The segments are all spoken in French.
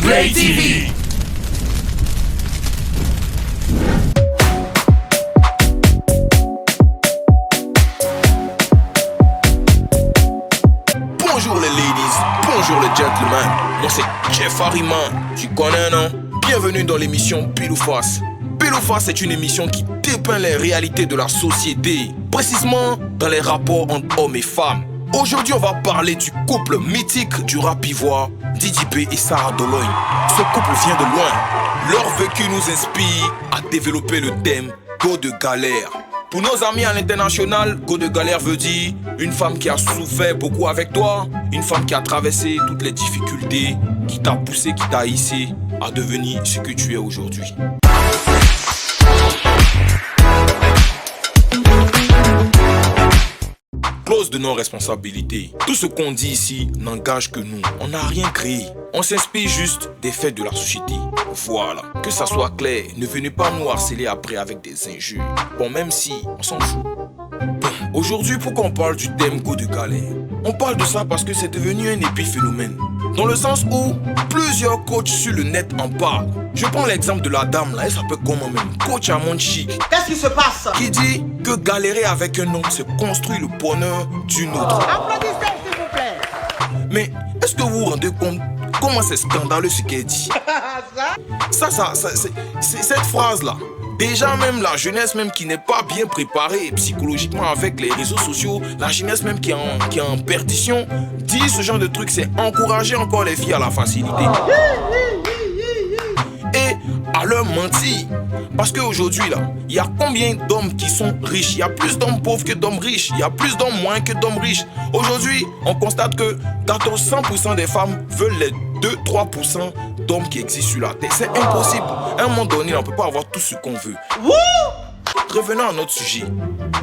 Play TV. Bonjour les ladies, bonjour les gentlemen. Moi c'est Jeff Harriman, tu connais non? Bienvenue dans l'émission Pile ou Face. Pile ou Face est une émission qui dépeint les réalités de la société, précisément dans les rapports entre hommes et femmes. Aujourd'hui on va parler du couple mythique du rap ivoire, Didi B et Sarah Dologne. Ce couple vient de loin. Leur vécu nous inspire à développer le thème Go de galère. Pour nos amis à l'international, Go de galère veut dire une femme qui a souffert beaucoup avec toi, une femme qui a traversé toutes les difficultés, qui t'a poussé, qui t'a hissé à devenir ce que tu es aujourd'hui. Clause de non-responsabilité. Tout ce qu'on dit ici n'engage que nous. On n'a rien créé. On s'inspire juste des faits de la société. Voilà. Que ça soit clair, ne venez pas nous harceler après avec des injures. Bon, même si on s'en fout. Bon, aujourd'hui, pourquoi on parle du thème Go de galère? On parle de ça parce que c'est devenu un épiphénomène. Dans le sens où plusieurs coachs sur le net en parlent. Je prends l'exemple de la dame là, elle s'appelle comment même? Coach à Monde Chic. Qu'est-ce qui se passe? Qui dit que galérer avec un homme, c'est construire le bonheur d'une autre. Applaudissez s'il vous plaît. Mais est-ce que vous vous rendez compte comment c'est scandaleux ce qu'elle dit? Ça, c'est cette phrase-là. Déjà même la jeunesse même qui n'est pas bien préparée psychologiquement avec les réseaux sociaux, la jeunesse même qui est en perdition, dit ce genre de truc, c'est encourager encore les filles à la facilité. Et à leur mentir. Parce qu'aujourd'hui là, il y a combien d'hommes qui sont riches? Il y a plus d'hommes pauvres que d'hommes riches. Il y a plus d'hommes moins que d'hommes riches. Aujourd'hui, on constate que 100% des femmes veulent les 2-3% d'hommes qui existent sur la terre. C'est impossible. À un moment donné, on ne peut pas avoir tout ce qu'on veut. Revenons à notre sujet.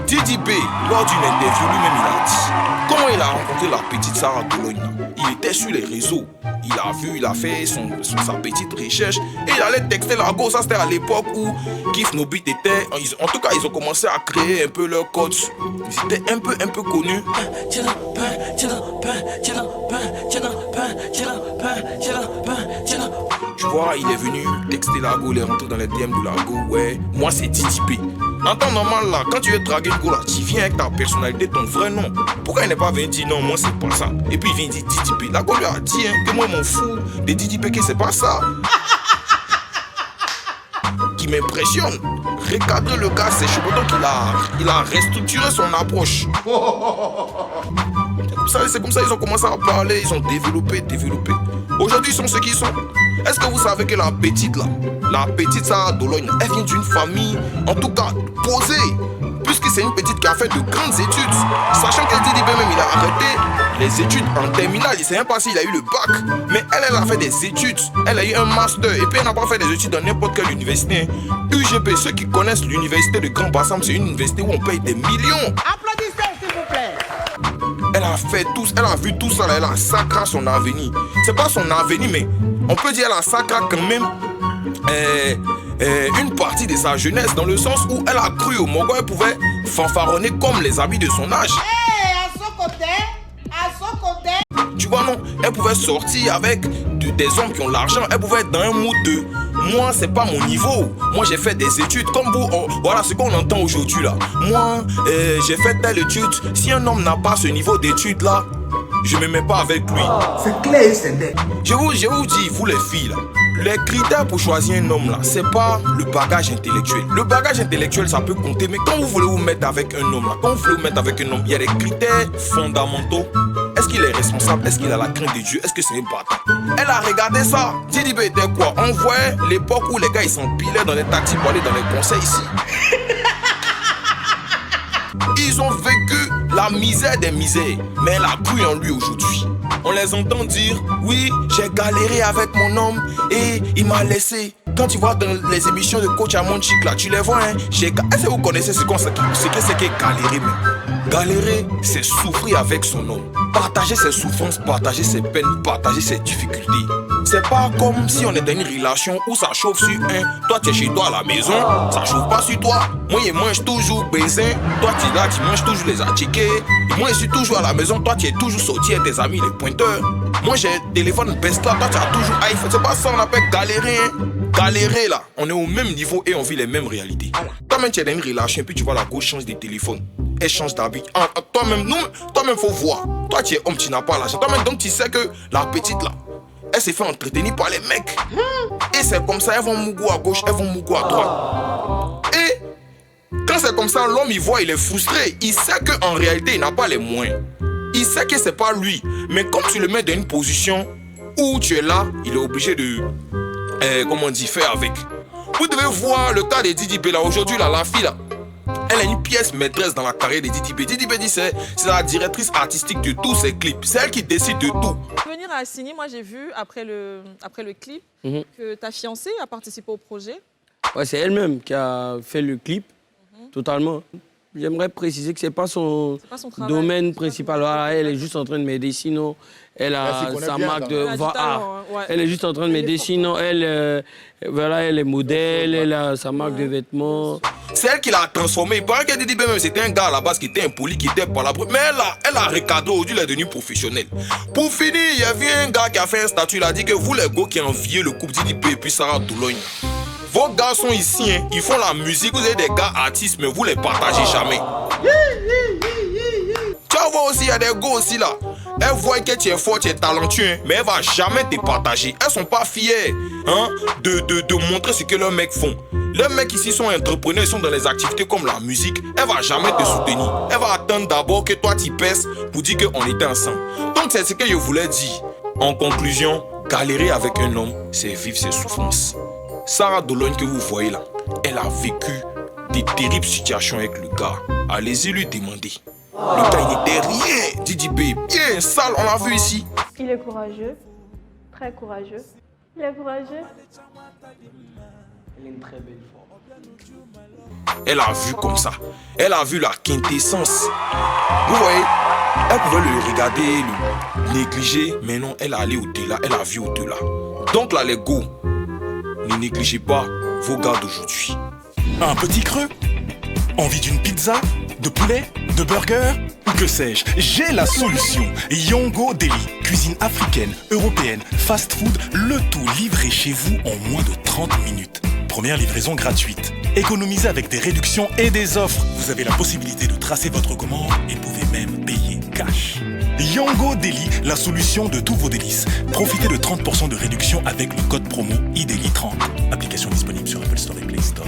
Didi B, lors d'une interview, lui-même il a dit comment il a rencontré la petite Sarah Dologne. Il était sur les réseaux. Il a vu, il a fait sa petite recherche et il allait texter la go. Ça c'était à l'époque où Kif No Beat était. En tout cas, ils ont commencé à créer un peu leur code. Ils étaient un peu connus. Tu vois, il est venu texter la go, il est rentré dans les DM de la go. Ouais, moi c'est Didi B. En temps normal là, quand tu veux draguer une go là, tu viens avec ta personnalité, ton vrai nom. Pourquoi il n'est pas venu dire non, moi c'est pas ça? Et puis il vient dire Didi B. La go lui a dit que moi m'en fous de Didi B, que c'est pas ça. Qui m'impressionne. Recadrer le gars, c'est chaud qu'il a restructuré son approche. C'est comme ça ils ont commencé à parler, ils ont développé. Aujourd'hui ils sont ce qu'ils sont. Est-ce que vous savez que la petite Sarah Dologne, elle vient d'une famille, en tout cas posée, puisque c'est une petite qui a fait de grandes études, sachant qu'elle dit même il a arrêté les études en terminale, il sait même pas s'il a eu le bac, mais elle a fait des études, elle a eu un master, et puis elle n'a pas fait des études dans n'importe quelle université. UGB, ceux qui connaissent l'université de Grand Bassam, c'est une université où on paye des millions. Applaudissez s'il vous plaît. Elle a vu tout ça là, elle a sacré son avenir. C'est pas son avenir, mais on peut dire elle a sacré quand même une partie de sa jeunesse, dans le sens où elle a cru au Mogo, elle pouvait fanfaronner comme les amis de son âge. À son côté. Tu vois non, elle pouvait sortir avec des hommes qui ont l'argent, elle pouvait être dans un mood de moi c'est pas mon niveau, moi j'ai fait des études comme vous, voilà ce qu'on entend aujourd'hui là. Moi j'ai fait telle étude, si un homme n'a pas ce niveau d'études là, je me mets pas avec lui. C'est clair et c'est net. Je vous dis, vous les filles là, les critères pour choisir un homme là, c'est pas le bagage intellectuel. Le bagage intellectuel ça peut compter, mais quand vous voulez vous mettre avec un homme là, il y a des critères fondamentaux. Est-ce qu'il est responsable? Est-ce qu'il a la crainte de Dieu? Est-ce que c'est un bâtard? Elle a regardé ça. Didi B était quoi? On voyait l'époque où les gars ils s'empilaient dans les taxis pour aller dans les conseils ici. Ils ont vécu la misère des misères, mais elle a cru en lui aujourd'hui. On les entend dire, oui, j'ai galéré avec mon homme et il m'a laissé. Quand tu vois dans les émissions de Coach à Monde Chic là, tu les vois, hein. Est-ce que vous connaissez ce que c'est que galérer même? Galérer, c'est souffrir avec son homme. Partager ses souffrances, partager ses peines, partager ses difficultés. c'est pas comme si on est dans une relation où ça chauffe sur un. Toi, tu es chez toi à la maison, ça chauffe pas sur toi. Moi, je mange toujours baiser. Toi, tu es là, tu manges toujours les attiqués. Moi, je suis toujours à la maison. Toi, tu es toujours sorti avec tes amis, les pointeurs. Moi, j'ai téléphone best là. Toi, tu as toujours iPhone. C'est pas ça, on appelle galérer. Hein. Galérer là. On est au même niveau et on vit les mêmes réalités. Toi-même, tu es dans une relation, puis tu vois la gauche change de téléphone. Elle change d'habit. Toi-même, toi-même, faut voir. Toi, tu es homme, tu n'as pas l'argent. Toi-même, donc, tu sais que la petite là, elle s'est fait entretenir par les mecs. Et c'est comme ça, elles vont mougou à gauche, elles vont mougou à droite. Et quand c'est comme ça, l'homme, il voit, il est frustré. Il sait qu'en réalité, il n'a pas les moyens. Il sait que c'est pas lui. Mais comme tu le mets dans une position où tu es là, il est obligé de, comment on dit, faire avec. Vous devez voir le cas de Didi B là. Aujourd'hui, là, la fille là, elle a une pièce maîtresse dans la carrière de Didi B. Didi B dit c'est la directrice artistique de tous ses clips. C'est elle qui décide de tout. Venir à Assigny, moi j'ai vu après le clip que ta fiancée a participé au projet. Ouais, c'est elle-même qui a fait le clip, totalement. J'aimerais préciser que ce n'est pas son domaine principal. Voilà, elle est juste en train de m'aider. Sinon, elle a sa marque de art. Ouais. Elle est juste en train de m'aider. Sinon, elle, voilà, elle est modèle, elle a sa marque de vêtements. C'est elle qui l'a transformé. Il paraît que Didi B même c'était un gars à la base qui était impoli, qui était pas là. Mais elle a recadré. Aujourd'hui, elle est devenue professionnelle. Pour finir, il y avait un gars qui a fait un statut. Il a dit que vous, les gars qui enviez le couple Didi B et puis Sarah Doulogne, vos gars sont ici, hein. Ils font la musique. Vous avez des gars artistes, mais vous les partagez jamais. Tu vas voir aussi, il y a des gars aussi là. Elles voient que tu es fort, tu es talentueux, hein, mais elles ne vont jamais te partager. Elles sont pas fières hein, de montrer ce que leurs mecs font. Les mecs ici sont entrepreneurs, ils sont dans les activités comme la musique. Elle va jamais te soutenir. Elle va attendre d'abord que toi tu pèses pour dire qu'on était ensemble. Donc c'est ce que je voulais dire. En conclusion, galérer avec un homme, c'est vivre ses souffrances. Sarah Doulogne que vous voyez là, elle a vécu des terribles situations avec le gars. Allez-y lui demander. Le gars il était rien, Didi B, bien sale, on l'a vu ici. Il est courageux, très courageux. Il est courageux. Elle est une très belle femme. Elle a vu comme ça. Elle a vu la quintessence. Vous voyez, elle pouvait le regarder, le négliger, mais non, elle est allée au-delà, elle a vu au-delà. Donc là, les go, ne négligez pas vos gars d'aujourd'hui. Un petit creux? Envie d'une pizza? De poulet? De burger? Que sais-je? J'ai la solution. Yongo Deli. Cuisine africaine, européenne, fast-food, le tout livré chez vous en moins de 30 minutes. Première livraison gratuite. Économisez avec des réductions et des offres. Vous avez la possibilité de tracer votre commande et pouvez même payer cash. Yongo Deli, la solution de tous vos délices. Profitez de 30% de réduction avec le code promo IDELI30. Application disponible sur Apple Store et Play Store.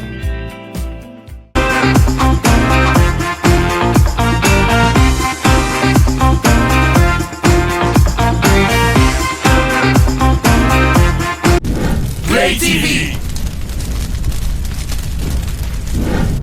Play TV.